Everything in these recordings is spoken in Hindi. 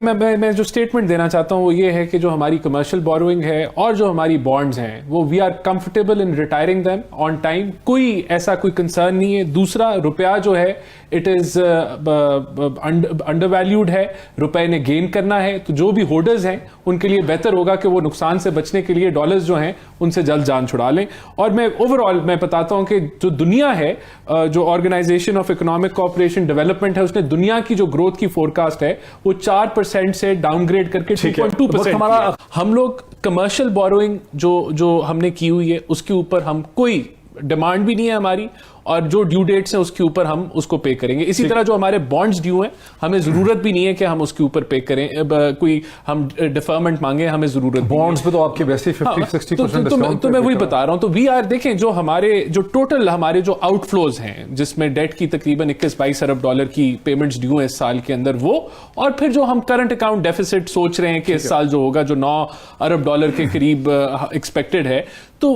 मैं जो स्टेटमेंट देना चाहता हूं वो ये है कि जो हमारी कमर्शियल बोरोइंग है और जो हमारी बॉन्ड्स हैं वो we are comfortable in retiring them on time, कोई ऐसा कोई कंसर्न नहीं है। दूसरा, रुपया जो है इट इज अंडर वैल्यूड है, रुपए ने गेन करना है, तो जो भी होल्डर्स हैं उनके लिए बेहतर होगा कि वो नुकसान से बचने के लिए डॉलर्स जो हैं उनसे जल्द जान छुड़ा लें। और मैं ओवरऑल मैं बताता हूं कि जो दुनिया है, जो organisation of economic cooperation development है, उसने दुनिया की जो ग्रोथ की फोरकास्ट है वो 4% से डाउनग्रेड करके 2.2%। हमारा हम लोग कमर्शियल बोरोइंग जो हमने की हुई है उसके ऊपर हम कोई डिमांड भी नहीं है हमारी, और जो ड्यू डेट्स हैं उसके ऊपर हम उसको पे करेंगे। इसी तरह जो हमारे बॉन्ड्स ड्यू हैं हमें जरूरत भी नहीं है कि हम उसके ऊपर पे करें, कोई हम डिफरमेंट मांगे, हमें जरूरत बॉन्ड्स पे तो आपके वैसे 50-60% डिस्काउंट। तो मैं वही बता रहा हूं। तो वी आर देखें जो हमारे जो टोटल हमारे जो आउटफ्लोज हैं जिसमें डेट की तकरीबन 21-22 अरब डॉलर की पेमेंट्स ड्यू है इस साल के अंदर, वो और फिर जो हम करंट अकाउंट डेफिसिट सोच रहे हैं कि इस साल जो होगा जो 9 अरब डॉलर के करीब एक्सपेक्टेड है, तो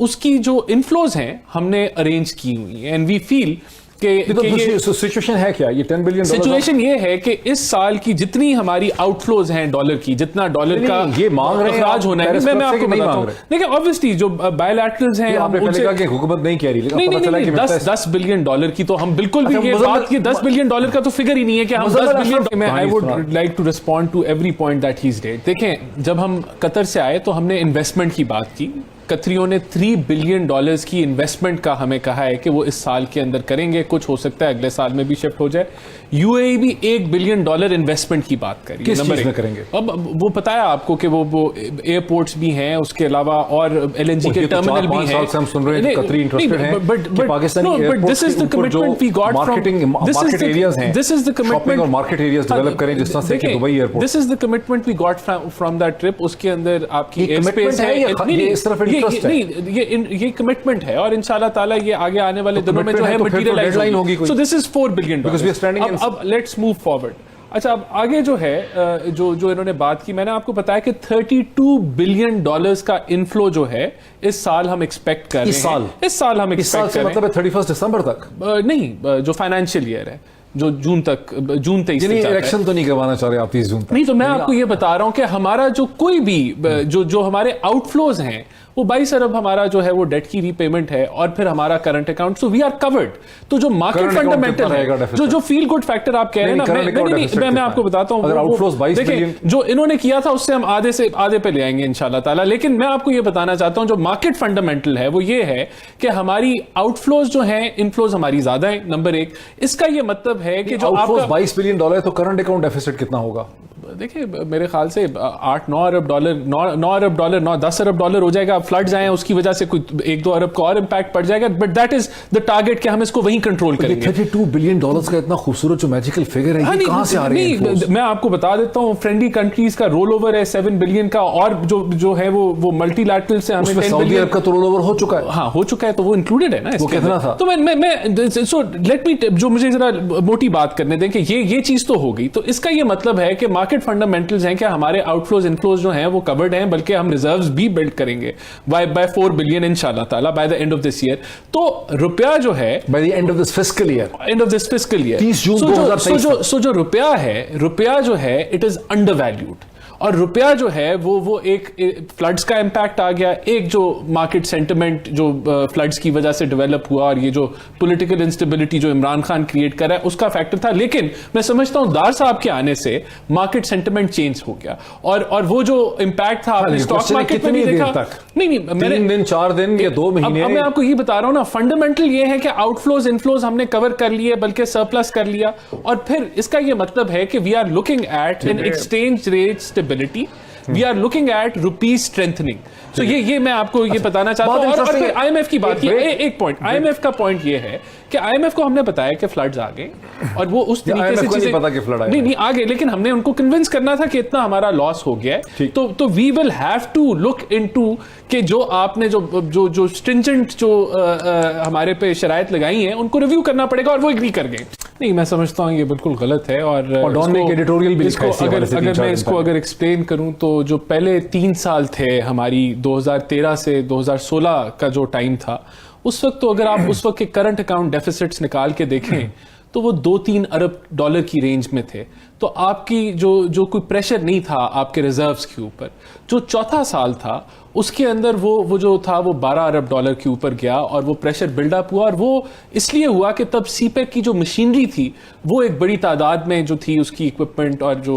उसकी जो इनफ्लोज हैं हमने अरेंज की हुई है। एंड वी फील कि सिचुएशन है क्या, ये 10 बिलियन सिचुएशन ये है कि इस साल की जितनी हमारी आउटफ्लोज हैं डॉलर की, जितना डॉलर का ये मांग रहे हैं अखराज होना है, मैं आपको बताता हूं। देखिए ऑब्वियसली जो बायलैटरल्स हैं, आपने पहले कहा कि हुकूमत नहीं कह रही, लेकिन पता चला कि 10 बिलियन डॉलर की तो हम बिल्कुल भी ये बात कि 10 बिलियन डॉलर का तो फिगर ही नहीं है कि हम 10 billion. I would like to respond to every point that he is dead. देखें, जब हम कतर से आए तो हमने इन्वेस्टमेंट की बात की। कतरियों ने $3 बिलियन की इन्वेस्टमेंट का हमें कहा है कि वो इस साल के अंदर करेंगे, कुछ हो सकता है अगले साल में भी शिफ्ट हो जाए। यूएई भी $1 बिलियन इन्वेस्टमेंट की बात करी। किस चीज में करेंगे? अब वो बताया आपको कि वो एयरपोर्ट्स भी हैं, उसके अलावा और एलएनजी के टर्मिनल भी हैं। हम सुन रहे हैं कतरी इंटरेस्टेड हैं कि Pakistani this is the commitment we got from market areas हैं, दिस इज द कमिटमेंट और मार्केट एरियाज डेवलप करें, जिस तरह से कि Dubai airport. This is the commitment we got from that trip. उसके अंदर आपकी एयर स्पेस है, ये इस तरफ इंटरेस्ट है, ये कमिटमेंट है और इंशाल्लाह ताला ये आगे आने वाले दिनों में जो है मटेरियलाइज होगी। So this is $4 billion. अब लेट्स मूव फॉरवर्ड। अच्छा, अब आगे जो है जो इन्होंने बात की, मैंने आपको बताया कि $32 बिलियन का इनफ्लो जो है इस साल हम एक्सपेक्ट कर रहे हैं। इस साल हम एक्सपेक्ट कर रहे हैं, मतलब 31 दिसंबर तक नहीं, जो फाइनेंशियल ईयर है, जो जून 23 तक इलेक्शन तो नहीं करवाना चाह रहे आप 30 जून तक। नहीं, तो मैं आपको ये बता रहा हूं कि हमारा जो कोई भी जो हमारे आउटफ्लोज हैं वो 22 अरब हमारा जो है वो डेट की रीपेमेंट है, और फिर हमारा current account. So we are covered. तो जो मार्केट फंडामेंटल है, जो फील गुड फैक्टर आप कह रहे हैं ना, मैं आपको बताता हूं। देखिए, जो इन्होंने किया था उससे हम आधे से आधे पे ले आएंगे इंशाल्लाह ताला। लेकिन मैं आपको ये बताना चाहता हूं जो मार्केट फंडामेंटल है वो ये है कि हमारी आउटफ्लोज जो है, इनफ्लोज हमारी ज्यादा है, नंबर 1। इसका ये मतलब है कि जो आपका $22 बिलियन तो करंट अकाउंट डेफिसिट कितना होगा? देखिए, मेरे ख्याल से 8-9 अरब डॉलर, 9-10 अरब डॉलर हो जाएगा। फ्लड्स आए उसकी वजह से कुछ 1-2 अरब का और इंपैक्ट पड़ जाएगा, but that is the target कि हम इसको वहीं कंट्रोल करेंगे। $32 बिलियन का इतना खूबसूरत जो मैजिकल फिगर है, ये कहां से आ रही है? मैं आपको बता देता हूं, फ्रेंडली कंट्रीज का रोल ओवर है $7 बिलियन का, और जो है वो मल्टीलैटरल से हमें सऊदी अरब का तो रोल ओवर हो चुका है। हाँ, हो चुका है, तो वो इंक्लूडेड है ना। वो कितना था? तो मैं सो लेट मी, जो मुझे जरा मोटी बात करने दें कि ये चीज तो हो गई। तो इसका ये मतलब है कि मार्केट फंडामेंटल्स हैं कि हमारे आउटफ्लोज इनफ्लोज जो हैं वो कवर्ड हैं, बल्कि हम रिजर्व्स भी बिल्ड करेंगे बाय $4 बिलियन इंशाल्लाह ताला by the end of this year. तो रुपया जो है by the end of this fiscal year, 30 जून 2023, जो रुपया जो है इट इज अंडर वैल्यूड। और रुपया जो है वो एक फ्लड्स का इंपैक्ट आ गया, एक जो मार्केट सेंटिमेंट जो फ्लड्स की वजह से डेवलप हुआ, और ये जो पॉलिटिकल इंस्टेबिलिटी जो इमरान खान क्रिएट कर रहा है उसका फैक्टर था। लेकिन मैं समझता हूं दार साहब के आने से मार्केट सेंटिमेंट चेंज हो गया, और वो जो इंपैक्ट था आपने स्टॉक मार्केट में भी देखा। नहीं, मैंने 3 दिन 4 दिन या 2 महीने। अब मैं आपको ये बता रहा हूं ना, फंडामेंटल ये है कि आउटफ्लोज इनफ्लोज हमने कवर कर लिए, बल्कि सरप्लस कर लिया, और फिर इसका ये मतलब है कि we are looking at an exchange rate stability, we are looking at rupee strengthening। तो ये मैं आपको ये बताना चाहता हूं। और फिर IMF की बात की, एक पॉइंट IMF का पॉइंट ये है कि IMF को हमने बताया कि फ्लड्स आ गए, और वो उस तरीके से चीजें नहीं पता कि फ्लड आए, नहीं आ गए, लेकिन हमने उनको कन्विंस करना था कि इतना हमारा लॉस हो गया है। तो we will have to look into कि जो आपने जो स्ट्रिंजेंट जो हमारे पे शराइत लगाई हैं उनको रिव्यू करना पड़ेगा, और वो एग्री कर गए। नहीं, मैं समझता हूं ये बिल्कुल गलत है, और डॉन ने एक एडिटोरियल भी लिखा है। अगर मैं इसको एक्सप्लेन करूं तो जो पहले 3 साल थे हमारी 2013 से 2016 का जो टाइम था, उस वक्त तो अगर आप उस वक्त के करंट अकाउंट डेफिसिट्स निकाल के देखें तो वो 2-3 अरब डॉलर की रेंज में थे। तो आपकी जो कोई प्रेशर नहीं था आपके रिजर्व्स के ऊपर। जो चौथा साल था उसके अंदर वो जो था वो 12 अरब डॉलर के ऊपर गया और वो प्रेशर बिल्डअप हुआ, और वो इसलिए हुआ कि तब सीपेक की जो मशीनरी थी वो एक बड़ी तादाद में जो थी, उसकी इक्विपमेंट और जो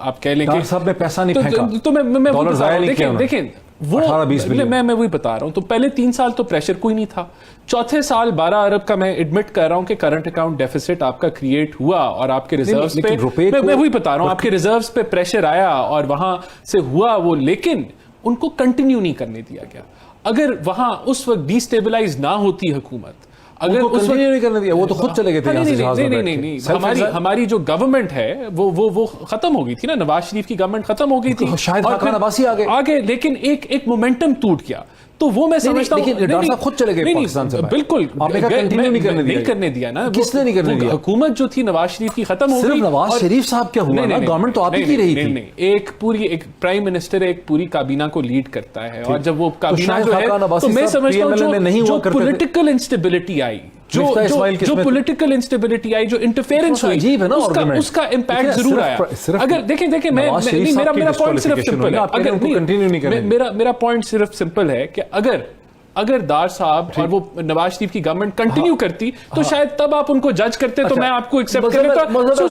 आप कह लें कि साहब ने पैसा नहीं फेंका, तो मैं डॉलर ज़ाया नहीं किया उन्होंने। देखें वो 18-20 बिलियन। मैं वही बता रहा हूं। तो पहले 3 साल तो प्रेशर कोई नहीं था। चौथे साल 12 अरब का मैं एडमिट कर रहा हूं कि करंट अकाउंट डेफिसिट आपका क्रिएट हुआ और आपके रिजर्व्स पे मैं वही बता रहा हूं आपके रिजर्व्स पे प्रेशर आया और वहां से हुआ वो, लेकिन उनको कंटिन्यू नहीं करने दिया गया। अगर वहां उस वक्त डिस्टेबलाइज ना होती हुकूमत, अगर उस वक्त नहीं करने दिया, वो तो खुद चले गए थे। नहीं, हमारी जो गवर्नमेंट है वो खत्म हो गई थी ना, नवाज शरीफ की गवर्नमेंट खत्म हो गई थी, शायद खान अब्बासी आगे, लेकिन एक मोमेंटम टूट गया। तो वो मैं समझता हूं डॉक्टर साहब खुद चले गए पाकिस्तान से। बिल्कुल आपने कहा कंटिन्यू नहीं करने दिया ना। किसने नहीं करने दिया? हुकूमत जो थी नवाज शरीफ की खत्म हो गई। सिर्फ नवाज शरीफ साहब क्या हुआ ना, गवर्नमेंट तो आपकी की रही थी। एक प्राइम मिनिस्टर एक पूरी काबीना को लीड करता है, और जब वो काबीना जो है, तो मैं समझता हूं जो पॉलिटिकल इंस्टेबिलिटी आई, जो पॉलिटिकल इंस्टेबिलिटी आई, जो इंटरफेरेंस हुई, उसका इंपैक्ट जरूर आया। अगर देखें मेरा पॉइंट सिर्फ सिंपल है, अगर मेरा पॉइंट सिर्फ सिंपल है कि अगर दार साहब और वो नवाज शरीफ की गवर्नमेंट कंटिन्यू करती तो शायद तब आप उनको जज करते, तो मैं आपको एक्सेप्ट कर लेता।